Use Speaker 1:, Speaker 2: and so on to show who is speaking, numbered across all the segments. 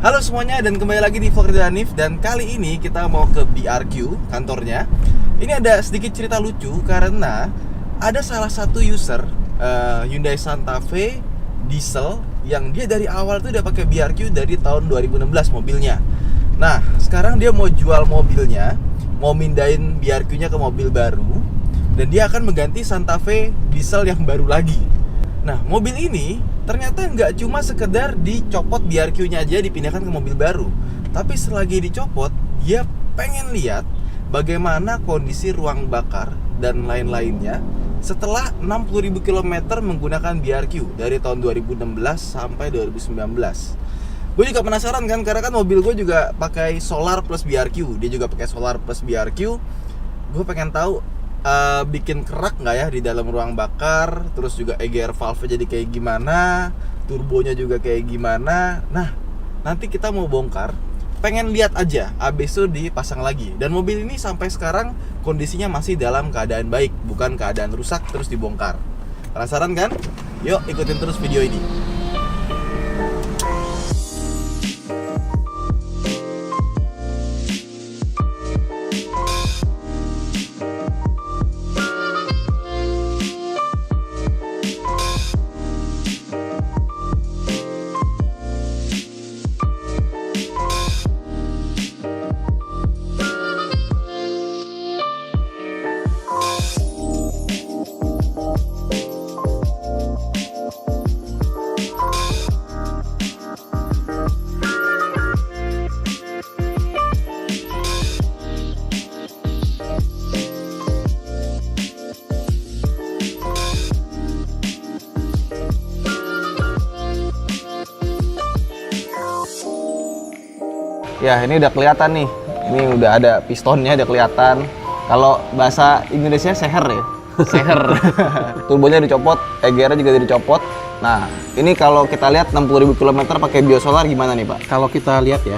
Speaker 1: Halo semuanya dan kembali lagi di Vlog Ridwan Hanif. Dan kali ini kita mau ke BRQ kantornya. Ini ada sedikit cerita lucu karena ada salah satu user Hyundai Santa Fe diesel yang dia dari awal tuh udah pakai BRQ dari tahun 2016 mobilnya. Nah sekarang dia mau jual mobilnya, mau mindahin BRQ-nya ke mobil baru, dan dia akan mengganti Santa Fe diesel yang baru lagi. Nah mobil ini ternyata nggak cuma sekedar dicopot BRQ-nya aja dipindahkan ke mobil baru, tapi selagi dicopot dia pengen lihat bagaimana kondisi ruang bakar dan lain-lainnya setelah 60.000 km menggunakan BRQ dari tahun 2016 sampai 2019. Gue juga penasaran kan, karena kan mobil gue juga pakai solar plus BRQ, dia juga pakai solar plus BRQ. Gue pengen tahu bikin kerak nggak ya di dalam ruang bakar, terus juga EGR valve jadi kayak gimana, turbonya juga kayak gimana. Nah nanti kita mau bongkar, pengen lihat aja abis itu dipasang lagi. Dan mobil ini sampai sekarang kondisinya masih dalam keadaan baik, bukan keadaan rusak terus dibongkar. Penasaran kan? Yuk ikutin terus video ini. Ya ini udah kelihatan nih, ini udah ada pistonnya, udah kelihatan. Kalau bahasa Indonesia seher ya, seher. Turbonya dicopot, EGR-nya juga dicopot. Nah ini kalau kita lihat 60.000 km pakai biosolar gimana nih Pak?
Speaker 2: Kalau kita lihat ya,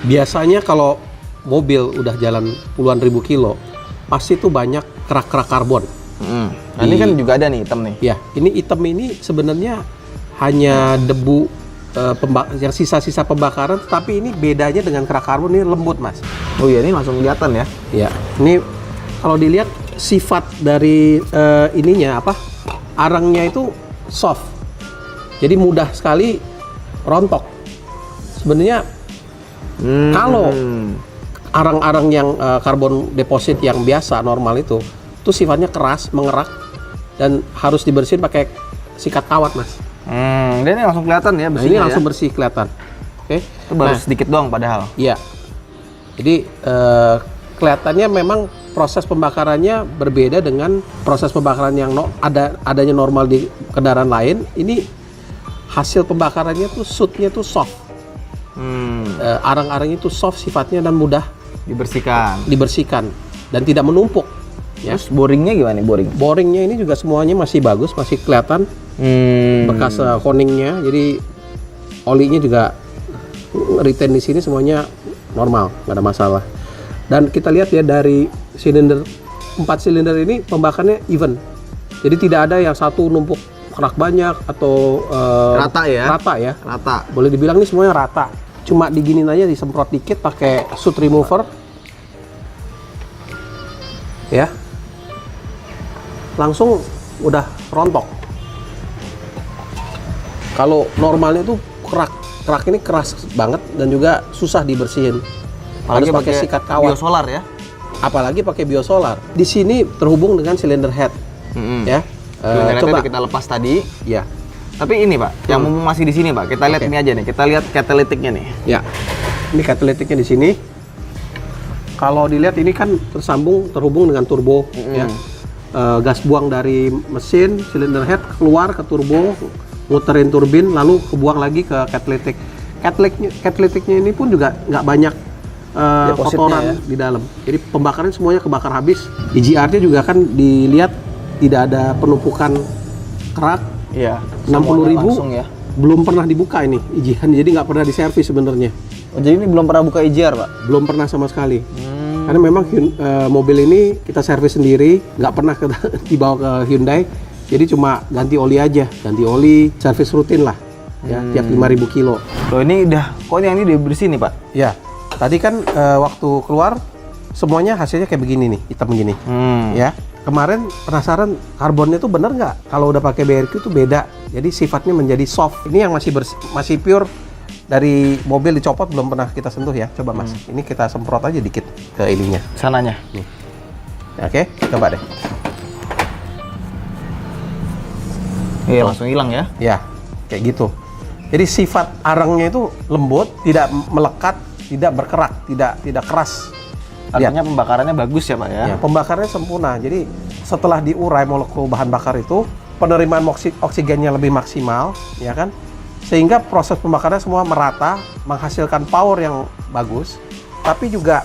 Speaker 2: biasanya kalau mobil udah jalan puluhan ribu kilo, pasti tuh banyak kerak-kerak karbon.
Speaker 1: Nah ini kan juga ada nih hitam nih.
Speaker 2: Ya, ini hitam ini sebenarnya hanya debu yang sisa-sisa pembakaran, tapi ini bedanya dengan kerak karbon, ini lembut mas.
Speaker 1: Oh iya, ini langsung kelihatan ya.
Speaker 2: Ya, ini kalau dilihat sifat dari ininya apa, arangnya itu soft, jadi mudah sekali rontok. Sebenarnya kalau arang-arang yang karbon deposit yang biasa normal itu sifatnya keras, mengerak, dan harus dibersihin pakai sikat kawat mas.
Speaker 1: Dia ini langsung kelihatan ya bersihnya.
Speaker 2: Nah, ini langsung bersih kelihatan. Oke.
Speaker 1: Itu baru sedikit doang padahal.
Speaker 2: Iya. Jadi kelihatannya memang proses pembakarannya berbeda dengan proses pembakaran yang adanya normal di kendaraan lain. Ini hasil pembakarannya tuh shootnya tuh soft. Arang-arangnya tuh soft sifatnya dan mudah dibersihkan dan tidak menumpuk. Ya.
Speaker 1: Terus boringnya gimana?
Speaker 2: Boringnya ini juga semuanya masih bagus, masih kelihatan bekas koningnya. Jadi olinya juga retain di sini semuanya normal, nggak ada masalah. Dan kita lihat ya dari silinder 4 silinder ini pembakarnya even. Jadi tidak ada yang satu numpuk kerak banyak atau
Speaker 1: rata ya.
Speaker 2: Rata. Boleh dibilang ini semuanya rata. Cuma diginin aja, disemprot dikit pakai soot remover. Ya. Langsung udah rontok. Kalau normalnya tuh kerak ini keras banget dan juga susah dibersihin. Harus pakai sikat kawat.
Speaker 1: Biosolar ya.
Speaker 2: Apalagi pakai biosolar. Di sini terhubung dengan cylinder head. Ya.
Speaker 1: Coba kita lepas tadi.
Speaker 2: Ya.
Speaker 1: Tapi ini Pak, yang mumpung masih di sini Pak, kita lihat ini aja nih. Kita lihat catalytic-nya nih.
Speaker 2: Ya. Ini catalytic-nya di sini. Kalau dilihat ini kan terhubung dengan turbo ya. Gas buang dari mesin cylinder head keluar ke turbo, muterin turbin, lalu kebuang lagi ke catalytic. Catalytic-nya ini pun juga nggak banyak kotoran ya di dalam. Jadi pembakaran semuanya kebakar habis. EGR-nya juga kan dilihat tidak ada penumpukan kerak.
Speaker 1: Iya.
Speaker 2: 60.000 ya. Belum pernah dibuka ini EGR, jadi nggak pernah diservis sebenarnya.
Speaker 1: Oh, jadi ini belum pernah buka EGR Pak?
Speaker 2: Belum pernah sama sekali. Karena memang mobil ini kita servis sendiri, nggak pernah dibawa ke Hyundai. Jadi cuma ganti oli aja, ganti oli, servis rutin lah. ya, tiap 5.000 kilo.
Speaker 1: Loh ini kok yang ini dibersihin nih Pak?
Speaker 2: Ya, tadi kan waktu keluar semuanya hasilnya kayak begini nih, hitam begini. Ya, kemarin penasaran karbonnya tuh bener nggak? Kalau udah pakai BRQ tuh beda. Jadi sifatnya menjadi soft. Ini yang masih pure dari mobil dicopot, belum pernah kita sentuh ya. Coba Mas, ini kita semprot aja dikit ke ininya.
Speaker 1: Sananya.
Speaker 2: Nih. Oke, coba deh.
Speaker 1: Iya, langsung hilang ya.
Speaker 2: Ya, kayak gitu. Jadi sifat arangnya itu lembut, tidak melekat, tidak berkerak, tidak keras.
Speaker 1: Artinya pembakarannya bagus ya Pak ya?
Speaker 2: Ya, pembakarnya sempurna. Jadi setelah diurai molekul bahan bakar itu, penerimaan oksigennya lebih maksimal, ya kan? Sehingga proses pembakarannya semua merata, menghasilkan power yang bagus, tapi juga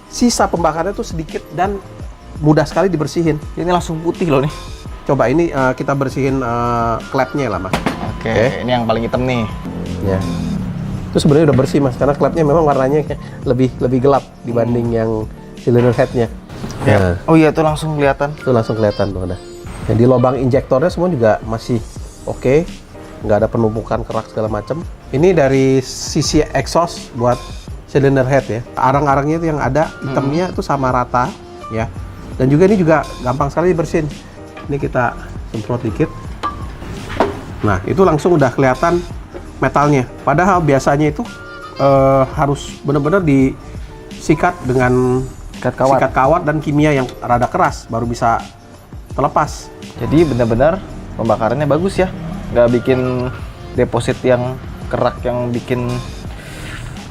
Speaker 2: sisa pembakarnya itu sedikit dan mudah sekali dibersihin.
Speaker 1: Ini langsung putih loh nih.
Speaker 2: Coba ini kita bersihin klepnya lah Mas.
Speaker 1: Oke, ini yang paling hitam nih.
Speaker 2: Ya. Itu sebenarnya udah bersih Mas, karena klepnya memang warnanya lebih gelap dibanding yang cylinder headnya.
Speaker 1: Ya. Oh iya, itu langsung kelihatan.
Speaker 2: Itu langsung kelihatan tuh. Nah, di lubang injektornya semua juga masih oke, nggak ada penumpukan kerak segala macam. Ini dari sisi exhaust buat cylinder head ya. Arang-arangnya itu yang ada hitamnya itu sama rata ya. Dan juga ini juga gampang sekali dibersihin. Ini kita semprot dikit. Nah, itu langsung udah kelihatan metalnya. Padahal biasanya itu harus benar-benar disikat dengan sikat kawat dan kimia yang rada keras baru bisa terlepas.
Speaker 1: Jadi benar-benar pembakarannya bagus ya, nggak bikin deposit yang kerak yang bikin.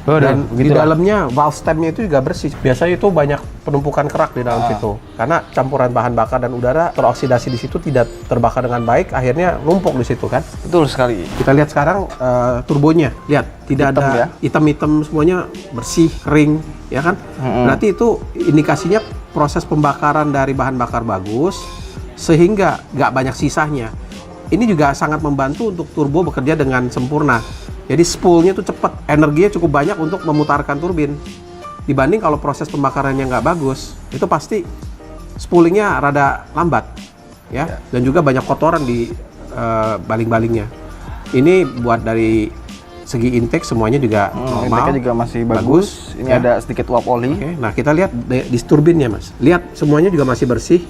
Speaker 2: Dan di dalamnya valve stemnya itu juga bersih. Biasanya itu banyak penumpukan kerak di dalam situ karena campuran bahan bakar dan udara teroksidasi di situ, tidak terbakar dengan baik, akhirnya numpuk di situ kan.
Speaker 1: Betul sekali.
Speaker 2: Kita lihat sekarang turbonya, lihat tidak
Speaker 1: Hitam
Speaker 2: ada
Speaker 1: ya?
Speaker 2: hitam-hitam, semuanya bersih, kering, ya kan? Berarti itu indikasinya proses pembakaran dari bahan bakar bagus sehingga nggak banyak sisanya. Ini juga sangat membantu untuk turbo bekerja dengan sempurna. Jadi spoolnya tuh cepat, energinya cukup banyak untuk memutarkan turbin. Dibanding kalau proses pembakarannya nggak bagus, itu pasti spoolingnya rada lambat, ya. Dan juga banyak kotoran di baling-balingnya. Ini buat dari segi intake semuanya juga normal.
Speaker 1: Intake juga masih bagus. Ini
Speaker 2: ya.
Speaker 1: ada sedikit uap oli.
Speaker 2: Oke, nah kita lihat di turbinnya Mas. Lihat semuanya juga masih bersih,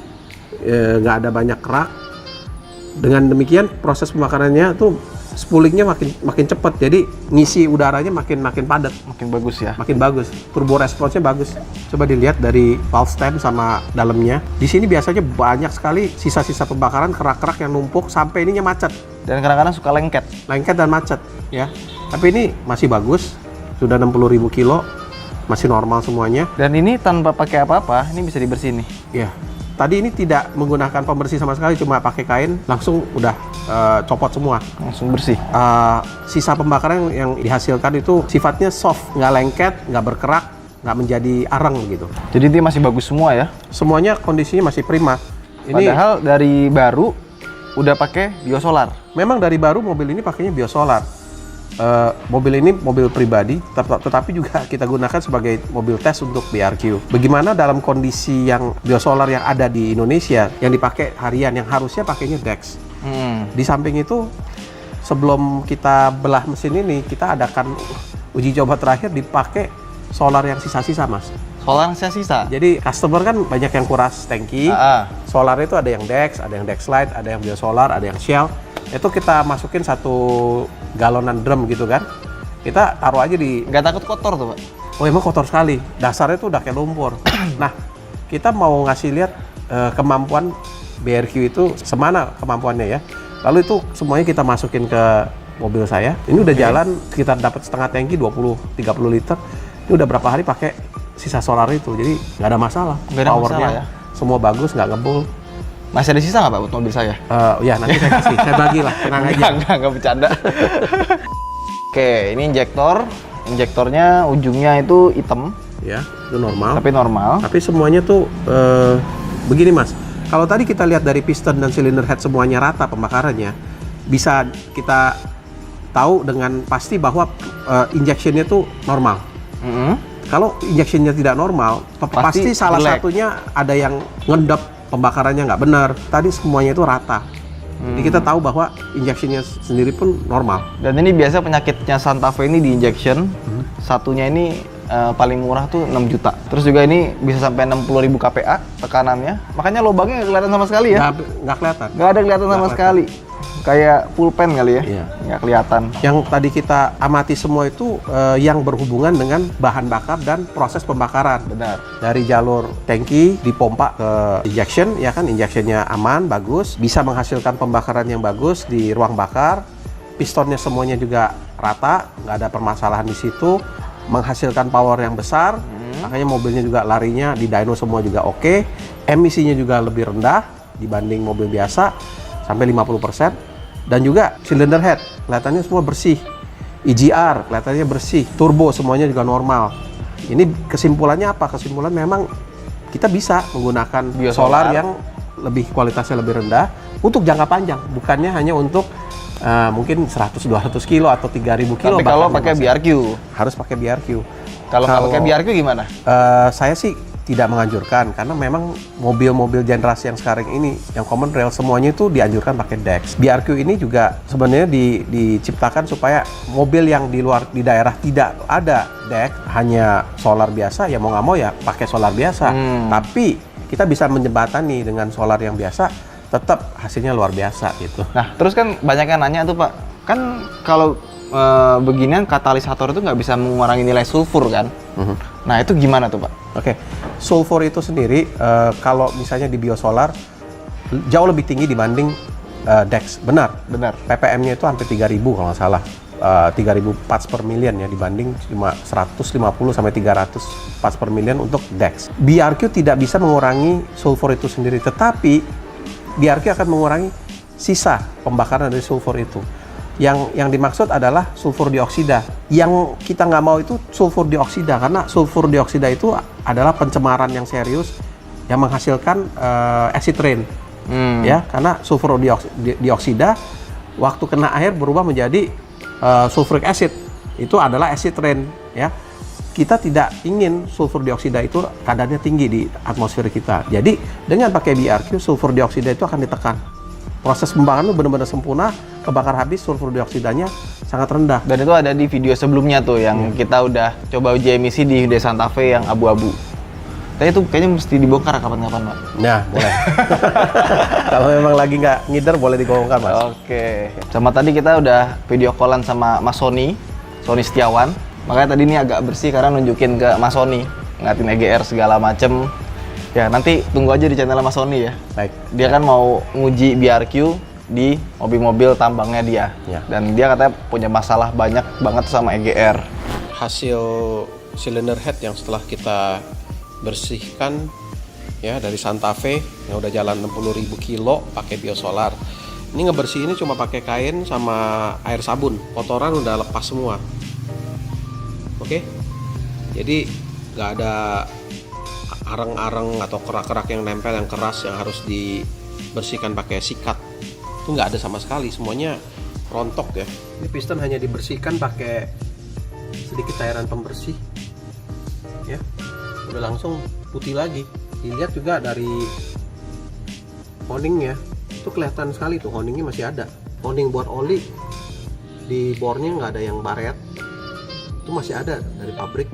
Speaker 2: nggak ada banyak kerak. Dengan demikian proses pembakarannya tuh spoolingnya makin cepat, jadi ngisi udaranya makin padat,
Speaker 1: Makin bagus ya.
Speaker 2: makin bagus. Turbo responsnya bagus. Coba dilihat dari valve stem sama dalamnya. Di sini biasanya banyak sekali sisa-sisa pembakaran, kerak-kerak yang numpuk sampai ininya macet,
Speaker 1: Dan kadang-kadang suka lengket.
Speaker 2: dan macet, ya. Tapi ini masih bagus, sudah 60.000 kilo, masih normal semuanya.
Speaker 1: Dan ini tanpa pakai apa-apa, ini bisa dibersihin nih.
Speaker 2: Ya. Tadi ini tidak menggunakan pembersih sama sekali, cuma pakai kain, langsung udah copot semua.
Speaker 1: Langsung bersih.
Speaker 2: Sisa pembakaran yang dihasilkan itu sifatnya soft, nggak lengket, nggak berkerak, nggak menjadi arang gitu.
Speaker 1: Jadi dia masih bagus semua ya.
Speaker 2: Semuanya kondisinya masih prima. Ini
Speaker 1: Padahal dari baru udah pakai biosolar.
Speaker 2: memang dari baru mobil ini pakainya biosolar. Mobil ini mobil pribadi, tetapi juga kita gunakan sebagai mobil tes untuk BRQ. Bagaimana dalam kondisi yang biosolar yang ada di Indonesia, yang dipakai harian, yang harusnya pakainya DEX. Di samping itu, sebelum kita belah mesin ini, kita adakan uji coba terakhir dipakai solar yang sisa-sisa, Mas.
Speaker 1: Solar yang sisa.
Speaker 2: Jadi customer kan banyak yang kuras tangki. Solar itu ada yang DEX, ada yang DEX Lite, ada yang biosolar, ada yang Shell. Itu kita masukin 1 galonan drum gitu kan. Kita taruh aja di...
Speaker 1: Nggak takut kotor tuh Pak?
Speaker 2: Oh emang kotor sekali. Dasarnya tuh udah kayak lumpur. Nah, kita mau ngasih lihat kemampuan BRQ itu semana kemampuannya ya. Lalu itu semuanya kita masukin ke mobil saya. Ini udah jalan sekitar dapat setengah tangki 20-30 liter. Ini udah berapa hari pakai sisa solar itu. Jadi nggak ada masalah.
Speaker 1: Nggak ada
Speaker 2: Powernya
Speaker 1: masalah ya?
Speaker 2: semua bagus, nggak ngebul.
Speaker 1: Masih ada sisa nggak Pak buat mobil saya?
Speaker 2: Ya nanti saya kasih, saya bagi lah, tenang aja.
Speaker 1: Nggak bercanda. Oke, ini injektor. Injektornya ujungnya itu hitam,
Speaker 2: Ya, itu normal.
Speaker 1: tapi normal.
Speaker 2: Tapi semuanya tuh begini Mas. Kalau tadi kita lihat dari piston dan silinder head semuanya rata pembakarannya, bisa kita tahu dengan pasti bahwa injectionnya tuh normal. Kalau injectionnya tidak normal, pasti salah
Speaker 1: jelek.
Speaker 2: satunya ada yang ngendap, pembakarannya nggak benar. Tadi semuanya itu rata. Jadi kita tahu bahwa injeksinya sendiri pun normal.
Speaker 1: Dan ini biasa penyakitnya Santa Fe ini di injection. Satunya ini paling murah tuh 6 juta. Terus juga ini bisa sampai 60.000 kPa tekanannya. Makanya lubangnya nggak kelihatan sama sekali ya.
Speaker 2: Nggak kelihatan.
Speaker 1: Nggak ada kelihatan sama sekali. Kayak pulpen kali ya.
Speaker 2: Iya.
Speaker 1: Nggak kelihatan.
Speaker 2: Yang tadi kita amati semua itu yang berhubungan dengan bahan bakar dan proses pembakaran.
Speaker 1: Benar.
Speaker 2: Dari jalur tangki dipompa ke injection, ya kan, injectionnya aman, bagus, bisa menghasilkan pembakaran yang bagus di ruang bakar. Pistonnya semuanya juga rata, nggak ada permasalahan di situ, menghasilkan power yang besar. Makanya mobilnya juga larinya di dyno semua juga oke. Emisinya juga lebih rendah dibanding mobil biasa, sampai 50%. Dan juga cylinder head kelihatannya semua bersih, EGR kelihatannya bersih, turbo semuanya juga normal. Ini kesimpulannya apa? Kesimpulan memang kita bisa menggunakan solar yang lebih kualitasnya lebih rendah untuk jangka panjang, bukannya hanya untuk mungkin 100-200 kilo atau 3.000 kilo.
Speaker 1: Tapi kalau pakai BRQ
Speaker 2: harus pakai BRQ.
Speaker 1: Kalau nggak pakai BRQ gimana?
Speaker 2: Saya sih tidak menganjurkan, karena memang mobil-mobil generasi yang sekarang ini yang common rail semuanya itu dianjurkan pakai DEX. BRQ ini juga sebenarnya diciptakan supaya mobil yang di daerah tidak ada DEX, hanya solar biasa, ya mau nggak mau ya pakai solar biasa. Tapi kita bisa menjembatani dengan solar yang biasa, tetap hasilnya luar biasa gitu. Nah,
Speaker 1: terus kan banyak yang nanya tuh Pak, kan kalau beginian katalisator itu nggak bisa mengurangi nilai sulfur kan? Nah itu gimana tuh Pak?
Speaker 2: Oke, sulfur itu sendiri kalau misalnya di biosolar jauh lebih tinggi dibanding DEX, benar. PPM-nya itu hampir 3.000 kalau nggak salah, 3.000 parts per million ya, dibanding cuma 150 sampai 300 parts per million untuk DEX. BRQ tidak bisa mengurangi sulfur itu sendiri, tetapi BRQ akan mengurangi sisa pembakaran dari sulfur itu. Yang dimaksud adalah sulfur dioksida. Yang kita nggak mau itu sulfur dioksida, karena sulfur dioksida itu adalah pencemaran yang serius yang menghasilkan acid rain. Ya, karena sulfur dioksida waktu kena air berubah menjadi sulfuric acid. Itu adalah acid rain, ya. Kita tidak ingin sulfur dioksida itu kadarnya tinggi di atmosfer kita. Jadi dengan pakai BRQ, sulfur dioksida itu akan ditekan. Proses pembakaran itu benar-benar sempurna, kebakar habis, sulfur dioksidanya sangat rendah.
Speaker 1: Dan itu ada di video sebelumnya tuh yang kita udah coba uji emisi di Hyundai Santa Fe yang abu-abu. Tapi itu kayaknya mesti dibongkar kapan-kapan Pak.
Speaker 2: Nah, boleh. Kalau memang lagi nggak ngider, boleh dibongkar Mas.
Speaker 1: Oke. Sama tadi kita udah video callan sama Mas Sony Setiawan. Makanya tadi ini agak bersih karena nunjukin ke Mas Sony, ngeliatin EGR segala macem. Ya nanti tunggu aja di channel Mas Sony ya.
Speaker 2: Baik.
Speaker 1: Dia kan mau nguji BRQ di mobil-mobil tambangnya dia.
Speaker 2: Ya.
Speaker 1: Dan dia katanya punya masalah banyak banget sama EGR.
Speaker 2: Hasil cylinder head yang setelah kita bersihkan ya dari Santa Fe yang udah jalan 60.000 kilo pakai biosolar. Ini ngebersihinnya cuma pakai kain sama air sabun. Kotoran udah lepas semua. Oke. Jadi nggak ada arang-arang atau kerak-kerak yang nempel yang keras yang harus dibersihkan pakai sikat. Itu nggak ada sama sekali, semuanya rontok ya. Ini piston hanya dibersihkan pakai sedikit cairan pembersih ya, udah langsung putih lagi. Dilihat juga dari houndingnya itu kelihatan sekali tuh, houndingnya masih ada. Hounding buat oli di bornya nggak ada yang baret, itu masih ada dari pabrik.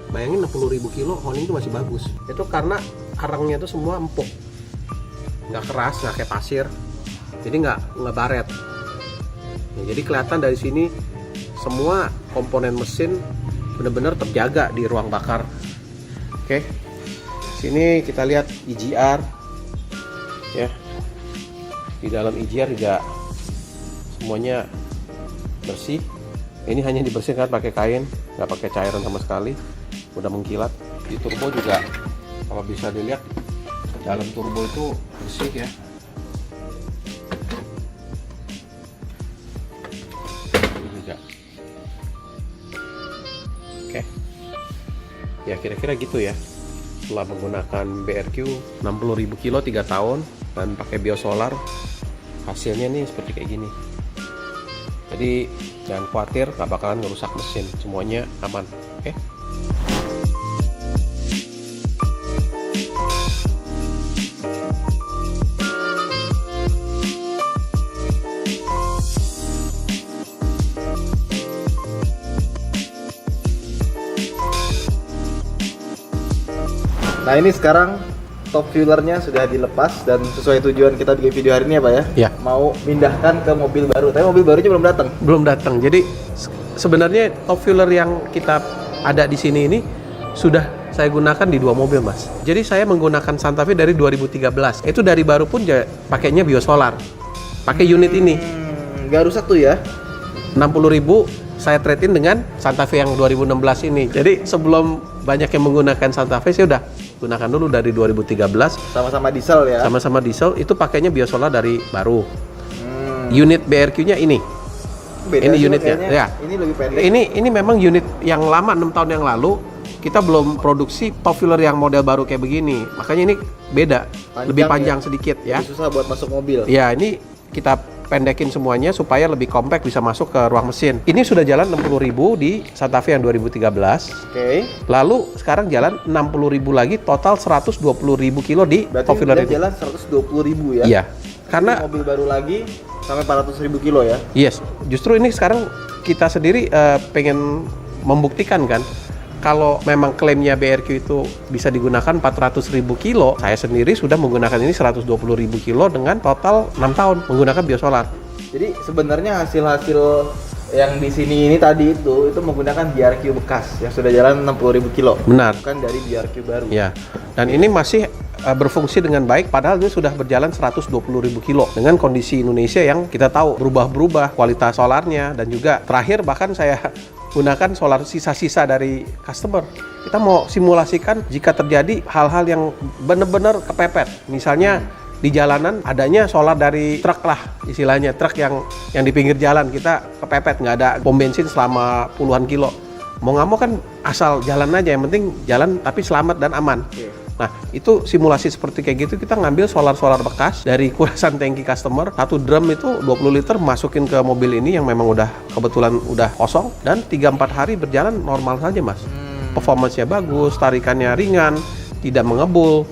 Speaker 2: Bayangin 60.000 kilo, hounding itu masih bagus. Itu karena arangnya itu semua empuk, nggak keras, nggak kayak pasir, jadi nggak baret. Nah, jadi kelihatan dari sini semua komponen mesin benar-benar terjaga di ruang bakar. Oke, sini kita lihat EGR, ya. Di dalam EGR juga semuanya bersih. Ini hanya dibersihkan pakai kain, nggak pakai cairan sama sekali. Udah mengkilat. Di turbo juga kalau bisa dilihat dalam turbo itu bersih ya. Ini juga. Oke. Ya kira-kira gitu ya. Setelah menggunakan BRQ 60.000 kilo 3 tahun dan pakai biosolar, hasilnya nih seperti kayak gini. Jadi jangan khawatir, nggak bakalan ngerusak mesin, semuanya aman. Oke.
Speaker 1: Nah ini sekarang top fuelernya sudah dilepas dan sesuai tujuan kita bikin video hari ini ya Pak ya?
Speaker 2: Iya.
Speaker 1: Mau pindahkan ke mobil baru, tapi mobil barunya belum datang.
Speaker 2: Belum datang. Jadi sebenarnya top fueler yang kita ada di sini ini sudah saya gunakan di 2 mobil Mas. Jadi saya menggunakan Santa Fe dari 2013. Itu dari baru pun pakainya biosolar. Pakai unit ini.
Speaker 1: Nggak rusak tuh ya?
Speaker 2: 60.000 saya trade-in dengan Santa Fe yang 2016 ini. Jadi sebelum banyak yang menggunakan Santa Fe, saya udah gunakan dulu dari 2013.
Speaker 1: Sama-sama diesel ya?
Speaker 2: Sama-sama diesel, itu pakainya biosolar dari baru. Unit BRQ-nya ini.
Speaker 1: Beda
Speaker 2: ini
Speaker 1: sih
Speaker 2: unitnya.
Speaker 1: kayaknya.
Speaker 2: Ya.
Speaker 1: Ini lebih pendek.
Speaker 2: Ini memang unit yang lama 6 tahun yang lalu. Kita belum produksi top fueler yang model baru kayak begini. Makanya ini beda, lebih panjang sedikit ya.
Speaker 1: Lebih susah buat masuk mobil.
Speaker 2: Ya, ini kita pendekin semuanya supaya lebih compact bisa masuk ke ruang mesin. Ini sudah jalan 60.000 di Santa Fe yang 2013.
Speaker 1: Oke.
Speaker 2: Lalu sekarang jalan 60.000 lagi, total 120.000 kilo di
Speaker 1: Berarti
Speaker 2: top fueler
Speaker 1: dia
Speaker 2: ini.
Speaker 1: jalan 120.000 ya?
Speaker 2: Iya.
Speaker 1: Ini
Speaker 2: Karena
Speaker 1: mobil baru lagi sampai 400.000 kilo ya?
Speaker 2: yes, justru ini sekarang kita sendiri pengen membuktikan kan kalau memang klaimnya BRQ itu bisa digunakan 400.000 kilo, saya sendiri sudah menggunakan ini 120.000 kilo dengan total 6 tahun menggunakan biosolar.
Speaker 1: Jadi sebenarnya hasil-hasil yang di sini ini tadi itu menggunakan BRQ bekas yang sudah jalan 60.000 kilo.
Speaker 2: Benar.
Speaker 1: Bukan dari BRQ baru.
Speaker 2: Ya, dan ini masih berfungsi dengan baik, padahal ini sudah berjalan 120.000 kilo dengan kondisi Indonesia yang kita tahu berubah-berubah kualitas solarnya, dan juga terakhir bahkan saya gunakan solar sisa-sisa dari customer. Kita mau simulasikan jika terjadi hal-hal yang benar-benar kepepet, misalnya di jalanan adanya solar dari truk lah, istilahnya truk yang di pinggir jalan, kita kepepet nggak ada pom bensin selama puluhan kilo. Mau nggak mau kan asal jalan aja, yang penting jalan tapi selamat dan aman. Nah, itu simulasi seperti kayak gitu, kita ngambil solar-solar bekas dari kurasan tangki customer, 1 drum itu 20 liter masukin ke mobil ini yang memang udah kebetulan udah kosong, dan 3-4 hari berjalan normal saja Mas. Performance-nya bagus, tarikannya ringan, tidak mengebul,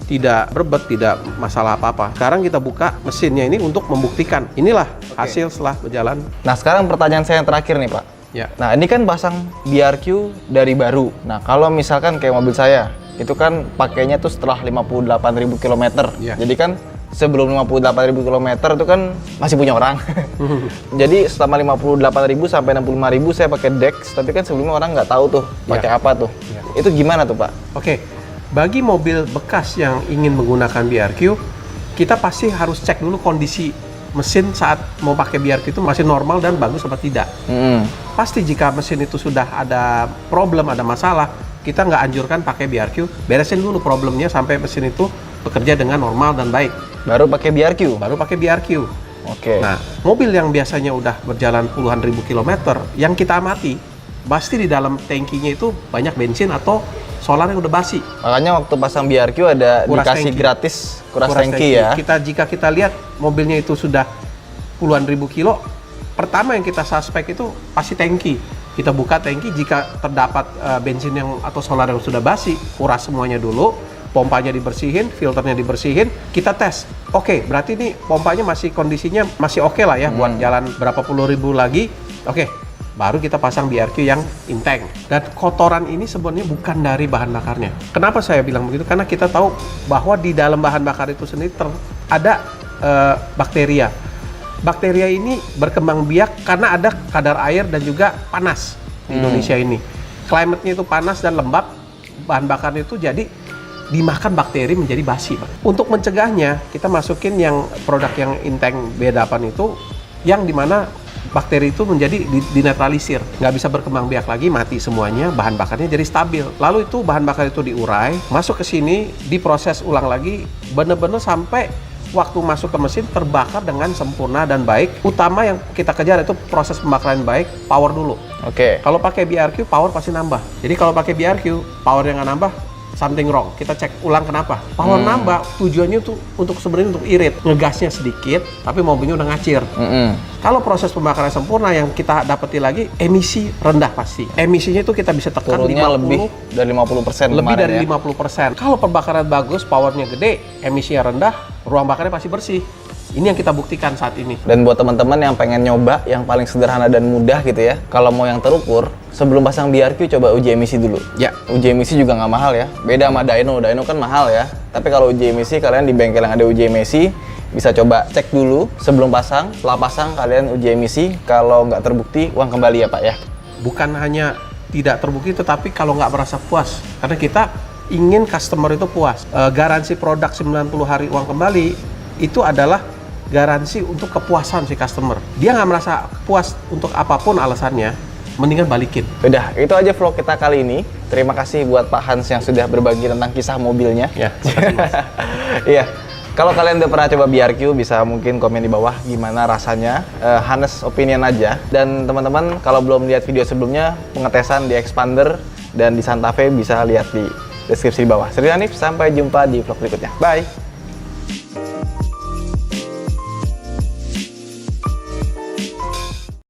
Speaker 2: tidak berbet, tidak masalah apa-apa. Sekarang kita buka mesinnya ini untuk membuktikan. Inilah hasil setelah berjalan.
Speaker 1: Nah sekarang pertanyaan saya yang terakhir nih Pak.
Speaker 2: Ya.
Speaker 1: Nah ini kan pasang BRQ dari baru. Nah kalau misalkan kayak mobil saya, itu kan pakainya tuh setelah 58.000 km.
Speaker 2: Ya.
Speaker 1: Jadi kan sebelum 58.000 km itu kan masih punya orang. Jadi selama 58.000 sampai 65.000 saya pakai Dex, tapi kan sebelumnya orang nggak tahu tuh pakai apa tuh. Itu gimana tuh Pak?
Speaker 2: Oke, bagi mobil bekas yang ingin menggunakan BRQ, kita pasti harus cek dulu kondisi mesin saat mau pakai BRQ itu masih normal dan bagus apa tidak. Pasti jika mesin itu sudah ada problem, ada masalah, kita nggak anjurkan pakai BRQ, beresin dulu problemnya sampai mesin itu bekerja dengan normal dan baik.
Speaker 1: Baru pakai BRQ?
Speaker 2: Baru pakai BRQ.
Speaker 1: Oke.
Speaker 2: Nah, mobil yang biasanya udah berjalan puluhan ribu kilometer, yang kita amati, pasti di dalam tangkinya itu banyak bensin atau solar yang udah basi.
Speaker 1: Makanya waktu pasang BRQ ada
Speaker 2: Kuras
Speaker 1: dikasih
Speaker 2: tangki.
Speaker 1: gratis kuras tangki ya.
Speaker 2: Jika kita lihat mobilnya itu sudah puluhan ribu kilo, pertama yang kita suspek itu pasti tangki. Kita buka tangki, jika terdapat bensin yang atau solar yang sudah basi, kuras semuanya dulu, pompanya dibersihin, filternya dibersihin, kita tes. Oke, berarti ini pompanya masih kondisinya masih oke lah ya buat jalan berapa puluh ribu lagi. Oke, baru kita pasang BRQ yang in tank. Dan kotoran ini sebenarnya bukan dari bahan bakarnya. Kenapa saya bilang begitu? Karena kita tahu bahwa di dalam bahan bakar itu sendiri ada bakteria. Bakteria ini berkembang biak karena ada kadar air dan juga panas di Indonesia ini. Climate-nya itu panas dan lembab, bahan bakarnya itu jadi dimakan bakteri menjadi basi, Pak. Untuk mencegahnya, kita masukin yang produk yang in-tank B8 itu, yang dimana bakteri itu menjadi dinetralisir, nggak bisa berkembang biak lagi, mati semuanya, bahan bakarnya jadi stabil. Lalu itu bahan bakar itu diurai, masuk ke sini, diproses ulang lagi, bener-bener sampai waktu masuk ke mesin terbakar dengan sempurna dan baik. Utama yang kita kejar itu proses pembakaran baik, power dulu.
Speaker 1: Oke.
Speaker 2: Kalau pakai BRQ, power pasti nambah. Jadi kalau pakai BRQ, power yang nggak nambah, something wrong. Kita cek ulang kenapa. Power nambah, tujuannya tuh untuk sebenarnya untuk irit, ngegasnya sedikit, tapi mobilnya udah ngacir. Kalau proses pembakaran sempurna yang kita dapati lagi, emisi rendah pasti. Emisinya itu kita bisa tekan
Speaker 1: Turunnya
Speaker 2: 50,
Speaker 1: lebih dari 50%
Speaker 2: lebih
Speaker 1: kemarin
Speaker 2: dari
Speaker 1: ya.
Speaker 2: 50%. Kalau pembakaran bagus, powernya gede, emisinya rendah, ruang bakarnya pasti bersih. Ini yang kita buktikan saat ini.
Speaker 3: Dan buat teman-teman yang pengen nyoba yang paling sederhana dan mudah gitu ya, kalau mau yang terukur, sebelum pasang BRQ coba uji emisi dulu.
Speaker 2: Ya.
Speaker 3: Uji emisi juga nggak mahal ya, beda sama dyno kan mahal ya. Tapi kalau uji emisi, kalian di bengkel yang ada uji emisi bisa coba cek dulu sebelum pasang. Setelah pasang kalian uji emisi, kalau nggak terbukti uang kembali ya Pak ya.
Speaker 2: Bukan hanya tidak terbukti, tetapi kalau nggak merasa puas, karena kita ingin customer itu puas. Garansi produk 90 hari uang kembali itu adalah garansi untuk kepuasan si customer. Dia nggak merasa puas untuk apapun alasannya, mendingan balikin.
Speaker 3: Udah, itu aja vlog kita kali ini. Terima kasih buat Pak Hans yang sudah berbagi tentang kisah mobilnya.
Speaker 2: Ya, makasih, Mas.
Speaker 3: Iya. Kalau kalian udah pernah coba BRQ, bisa mungkin komen di bawah gimana rasanya. Honest opinion aja. Dan teman-teman, kalau belum lihat video sebelumnya, pengetesan di Expander dan di Santa Fe bisa lihat di deskripsi di bawah. Saya Hanif, sampai jumpa di vlog berikutnya. Bye!